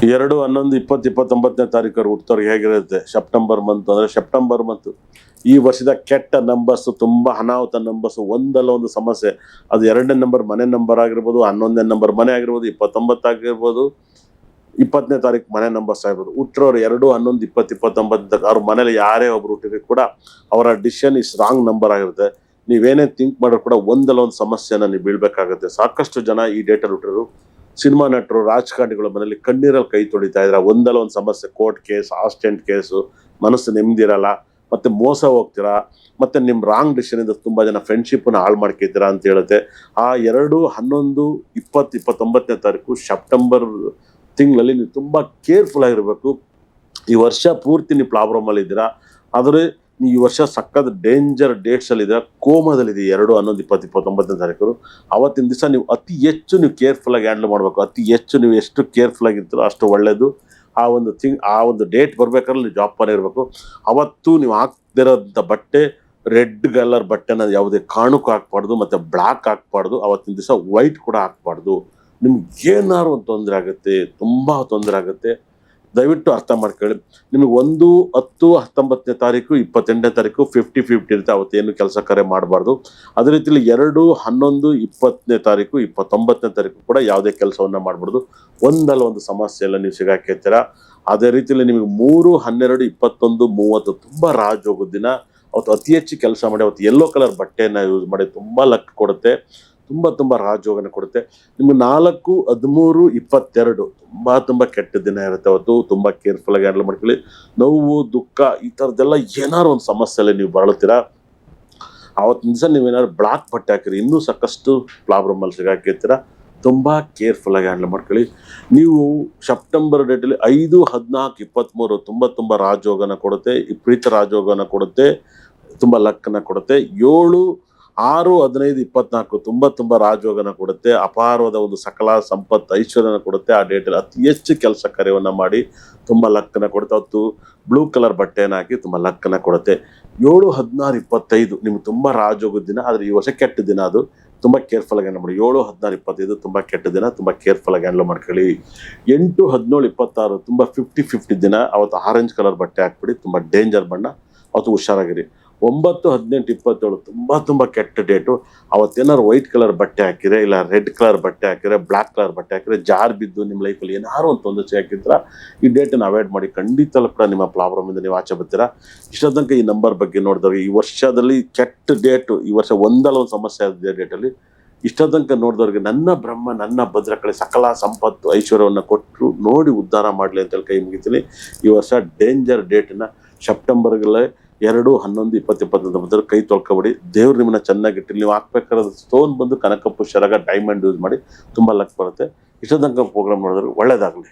2/11/2029 ತಾರೀಕು ಹುಟ್ಟೋರ್ಗೆ ಹೇಗಿರುತ್ತೆ September month ಅಂದ್ರೆ ಸೆಪ್ಟೆಂಬರ್ ಮಂತ್ ಈ ವರ್ಷದ ಕೆಟ್ಟ ನಂಬರ್ಸ್ ತುಂಬಾ ಅನಾಹುತ ನಂಬರ್ಸ್ ಒಂದಲ್ಲ ಒಂದು ಸಮಸ್ಯೆ. ಅದು 2ನೇ ನಂಬರ್ ಮನೆ ನಂಬರ್ ಆಗಿರ್ಬೋದು, 11ನೇ ನಂಬರ್ ಮನೆ ಆಗಿರ್ಬೋದು, 29 ಆಗಿರ್ಬೋದು, 20ನೇ ತಾರೀಕು ಮನೆ ನಂಬರ್ಸ್ ಆಗಿರ್ಬೋದು. ಹುಟ್ಟಿರೋರು 2/11/2029 ಅವ್ರ ಮನೇಲಿ ಯಾರೇ ಒಬ್ರು ಹುಟ್ಟಿದ್ರು ಕೂಡ ಅವರ ಡಿಸಿಷನ್ ಇಸ್ ರಾಂಗ್ ನಂಬರ್ ಆಗಿರುತ್ತೆ. ನೀವೇನೇ ಥಿಂಕ್ ಮಾಡಿದ್ರು ಕೂಡ ಒಂದಲ್ಲ ಒಂದು ಸಮಸ್ಯೆನ ನೀವು ಬೀಳ್ಬೇಕಾಗುತ್ತೆ. ಸಾಕಷ್ಟು ಜನ ಈ ಡೇಟಲ್ಲಿ ಹುಟ್ಟಿರೋರು ಸಿನಿಮಾ ನಟರು, ರಾಜಕಾರಣಿಗಳ ಮನೆಯಲ್ಲಿ ಕಣ್ಣೀರಲ್ಲಿ ಕೈ ತೊಳಿತಾ ಇದ್ರ ಒಂದಲ್ಲ ಒಂದು ಸಮಸ್ಯೆ, ಕೋರ್ಟ್ ಕೇಸ್, ಆಕ್ಸಿಡೆಂಟ್ ಕೇಸು, ಮನಸ್ಸು ನೆಮ್ಮದಿರಲ್ಲ, ಮತ್ತೆ ಮೋಸ ಹೋಗ್ತೀರಾ, ಮತ್ತೆ ನಿಮ್ ರಾಂಗ್ ಡಿಸಿಷನ್ ಇಂದ ತುಂಬಾ ಜನ ಫ್ರೆಂಡ್ಶಿಪ್ ನ ಹಾಳು ಮಾಡ್ಕೊತೀರಾ ಅಂತ ಹೇಳುತ್ತೆ. ಆ 2/11/2029 ತಾರೀಕು ಸೆಪ್ಟೆಂಬರ್ ತಿಂಗಳಲ್ಲಿ ನೀವು ತುಂಬಾ ಕೇರ್ಫುಲ್ ಆಗಿರ್ಬೇಕು. ಈ ವರ್ಷ ಪೂರ್ತಿ ನೀವು ಪ್ರಾಬ್ಲಮ್ ಅಲ್ಲಿ ಇದ್ದೀರಾ, ಆದ್ರೆ ಈ ವರ್ಷ ಸಕ್ಕತ್ ಡೇಂಜರ್ ಡೇಟ್ಸ್ ಅಲ್ಲಿ ಇದೆ, ಕೋಮದಲ್ಲಿದೆ. 2/11/2029 ತಾರೀಕು ಅವತ್ತಿನ ದಿವಸ ನೀವು ಅತಿ ಹೆಚ್ಚು ನೀವು ಕೇರ್ಫುಲ್ ಆಗಿ ಹ್ಯಾಂಡಲ್ ಮಾಡ್ಬೇಕು. ಅತಿ ಹೆಚ್ಚು ನೀವು ಎಷ್ಟು ಕೇರ್ಫುಲ್ ಆಗಿರ್ತೀರೋ ಅಷ್ಟು ಒಳ್ಳೇದು. ಆ ಒಂದು ಡೇಟ್ ಬರ್ಬೇಕಾದ್ರೆ ನೀವು ಜಾಬ್ ಇರಬೇಕು. ಅವತ್ತು ನೀವು ಹಾಕ್ದಿರೋಂಥ ಬಟ್ಟೆ ರೆಡ್ ಕಲರ್ ಬಟ್ಟೆನ ಯಾವುದೇ ಕಾರಣಕ್ಕೂ ಹಾಕ್ಬಾರ್ದು, ಮತ್ತೆ ಬ್ಲಾಕ್ ಹಾಕ್ಬಾರ್ದು. ಅವತ್ತಿನ ದಿವಸ ವೈಟ್ ಕೂಡ ಹಾಕ್ಬಾರ್ದು. ನಿಮ್ಗೆ ಏನಾದ್ರು ಒಂದು ತೊಂದರೆ ಆಗುತ್ತೆ, ತುಂಬಾ ತೊಂದರೆ ಆಗುತ್ತೆ. ದಯವಿಟ್ಟು ಅರ್ಥ ಮಾಡ್ಕೊಳ್ಳಿ. ನಿಮಗೆ 1/10/19 ತಾರೀಕು, 28ನೇ ತಾರೀಕು 50-50 ಇರುತ್ತೆ. ಅವತ್ತೇನು ಕೆಲಸ ಕಾರ್ಯ ಮಾಡಬಾರ್ದು. ಅದೇ ರೀತಿಯಲ್ಲಿ 2/11/20ನೇ ತಾರೀಕು, 29ನೇ ತಾರೀಕು ಕೂಡ ಯಾವುದೇ ಕೆಲಸವನ್ನ ಮಾಡಬಾರ್ದು. ಒಂದಲ್ಲ ಒಂದು ಸಮಸ್ಯೆಲ್ಲ ನೀವು ಸಿಗಾಕಿರ್ತೀರಾ. ಅದೇ ರೀತಿಯಲ್ಲಿ ನಿಮಗೆ 3/12/21/30 ತುಂಬಾ ರಾಜ್ ಹೋಗೋ ದಿನ. ಅವತ್ತು ಅತಿ ಹೆಚ್ಚು ಕೆಲಸ ಮಾಡಿ, ಅವತ್ತು ಯೆಲ್ಲೋ ಕಲರ್ ಬಟ್ಟೆಯನ್ನ ಯೂಸ್ ಮಾಡಿ, ತುಂಬಾ ಲಕ್ ಕೊಡುತ್ತೆ, ತುಂಬಾ ರಾಜಯೋಗನ ಕೊಡುತ್ತೆ. ನಿಮ್ಗೆ 4/13/22 ತುಂಬಾ ಕೆಟ್ಟ ದಿನ ಇರುತ್ತೆ. ಅವತ್ತು ತುಂಬಾ ಕೇರ್ಫುಲ್ ಆಗಿ ಹ್ಯಾಂಡಲ್ ಮಾಡ್ಕೊಳ್ಳಿ. ನೋವು, ದುಃಖ ಈ ತರದೆಲ್ಲ ಏನಾದ್ರು ಒಂದು ಸಮಸ್ಯೆಯಲ್ಲಿ ನೀವು ಬಳಲ್ತೀರಾ. ಅವತ್ತಿನ ದಿವಸ ನೀವೇನಾದ್ರು ಬ್ಲಾಕ್ ಬಟ್ಟೆ ಹಾಕಿರಿ, ಇನ್ನೂ ಸಾಕಷ್ಟು ಪ್ರಾಬ್ಲಮ್ ಅಲ್ಲಿ ಸಿಗಾಕಿರ್ತೀರಾ. ತುಂಬಾ ಕೇರ್ಫುಲ್ ಆಗಿ ಹ್ಯಾಂಡಲ್ ಮಾಡ್ಕೊಳ್ಳಿ. ನೀವು ಸೆಪ್ಟೆಂಬರ್ ಡೇಟಲ್ಲಿ 5/14/23 ತುಂಬಾ ರಾಜಯೋಗನ ಕೊಡುತ್ತೆ, ವಿಪರೀತ ರಾಜಯೋಗನ ಕೊಡುತ್ತೆ, ತುಂಬಾ ಲಕ್ಕನ್ನ ಕೊಡುತ್ತೆ. 7/6/15/24 ತುಂಬಾ ರಾಜಯೋಗನ ಕೊಡುತ್ತೆ, ಅಪಾರವಾದ ಒಂದು ಸಕಲ ಸಂಪತ್ತು ಐಶ್ವರ್ಯನ ಕೊಡುತ್ತೆ. ಆ ಡೇಟಲ್ಲಿ ಅತಿ ಹೆಚ್ಚು ಕೆಲಸ ಕಾರ್ಯವನ್ನ ಮಾಡಿ ತುಂಬಾ ಲಕ್ಕನ್ನ ಕೊಡುತ್ತೆ. ಅವತ್ತು ಬ್ಲೂ ಕಲರ್ ಬಟ್ಟೆನ ಹಾಕಿ ತುಂಬಾ ಲಕ್ಕನ್ನ ಕೊಡುತ್ತೆ. 7/16/25 ನಿಮ್ಗೆ ತುಂಬಾ ರಾಜಯೋಗದ ದಿನ, ಆದ್ರೆ ಈ ವರ್ಷ ಕೆಟ್ಟ ದಿನ. ಅದು ತುಂಬಾ ಕೇರ್ಫುಲ್ ಆಗಿ ಹ್ಯಾಂಡಲ್ ಮಾಡಿ. 7/16/25 ತುಂಬಾ ಕೆಟ್ಟ ದಿನ, ತುಂಬಾ ಕೇರ್ಫುಲ್ ಆಗಿ ಹ್ಯಾಂಡಲ್ ಮಾಡ್ಕೊಳ್ಳಿ. 8/17/26 ತುಂಬಾ 50-50 ದಿನ. ಅವತ್ತು ಆರೆಂಜ್ ಕಲರ್ ಬಟ್ಟೆ ಹಾಕ್ಬಿಡಿ, ತುಂಬಾ ಡೇಂಜರ್ ಬಣ್ಣ, ಅವತ್ತು ಹುಷಾರಾಗಿರಿ. 9/18/27 ತುಂಬಾ ಕೆಟ್ಟ ಡೇಟು. ಅವತ್ತೇನಾದ್ರು ವೈಟ್ ಕಲರ್ ಬಟ್ಟೆ ಹಾಕಿದ್ರೆ, ಇಲ್ಲ ರೆಡ್ ಕಲರ್ ಬಟ್ಟೆ ಹಾಕಿದ್ರೆ, ಬ್ಲಾಕ್ ಕಲರ್ ಬಟ್ಟೆ ಹಾಕಿದ್ರೆ, ಜಾರ್ ಬಿದ್ದು ನಿಮ್ಮ ಲೈಫಲ್ಲಿ ಏನಾದ್ರು ಒಂದು ತೊಂದರೆ ಹಾಕಿದ್ರ ಈ ಡೇಟನ್ನು ಅವಾಯ್ಡ್ ಮಾಡಿ. ಖಂಡಿತಲ್ಲೂ ಕೂಡ ನಿಮ್ಮ ಪ್ರಾಬ್ಲಮ್ ಇಂದ ನೀವು ಆಚೆ ಬರ್ತೀರಾ. ಇಷ್ಟ ತನಕ ಈ ನಂಬರ್ ಬಗ್ಗೆ ನೋಡಿದವ್ರಿಗೆ ಈ ವರ್ಷದಲ್ಲಿ ಕೆಟ್ಟ ಡೇಟು, ಈ ವರ್ಷ ಒಂದಲ್ಲ ಒಂದು ಸಮಸ್ಯೆ ಆಗಿದೆ ಡೇಟಲ್ಲಿ. ಇಷ್ಟ ತನಕ ನೋಡಿದವ್ರಿಗೆ ನನ್ನ ಬ್ರಹ್ಮ, ನನ್ನ ಭದ್ರಕಳೆ ಸಕಲ ಸಂಪತ್ತು ಐಶ್ವರ್ಯವನ್ನು ಕೊಟ್ಟು ನೋಡಿ ಉದ್ಧಾರ ಮಾಡಲಿ ಅಂತ ಹೇಳಿ ಕೈ ಮುಗಿತೀನಿ. ಈ ವರ್ಷ ಡೇಂಜರ್ ಡೇಟನ್ನ ಸೆಪ್ಟೆಂಬರ್ಗಳೇ 2/11/2029 ಕೈ ತೊಳ್ಕೊಬಿಡಿ. ದೇವ್ರು ನಿಮ್ಮನ್ನ ಚೆನ್ನಾಗಿಟ್ಟು ನೀವು ಹಾಕ್ಬೇಕಾದ ಸ್ಟೋನ್ ಬಂದು ಕನಕಪುಷ್ಯರಾಗ ಡೈಮಂಡ್ ಯೂಸ್ ಮಾಡಿ, ತುಂಬಾ ಲಕ್ ಬರುತ್ತೆ. ಇಷ್ಟ ತನಕ ಪ್ರೋಗ್ರಾಮ್ ನೋಡಿದ್ರೆ ಒಳ್ಳೇದಾಗಲಿ.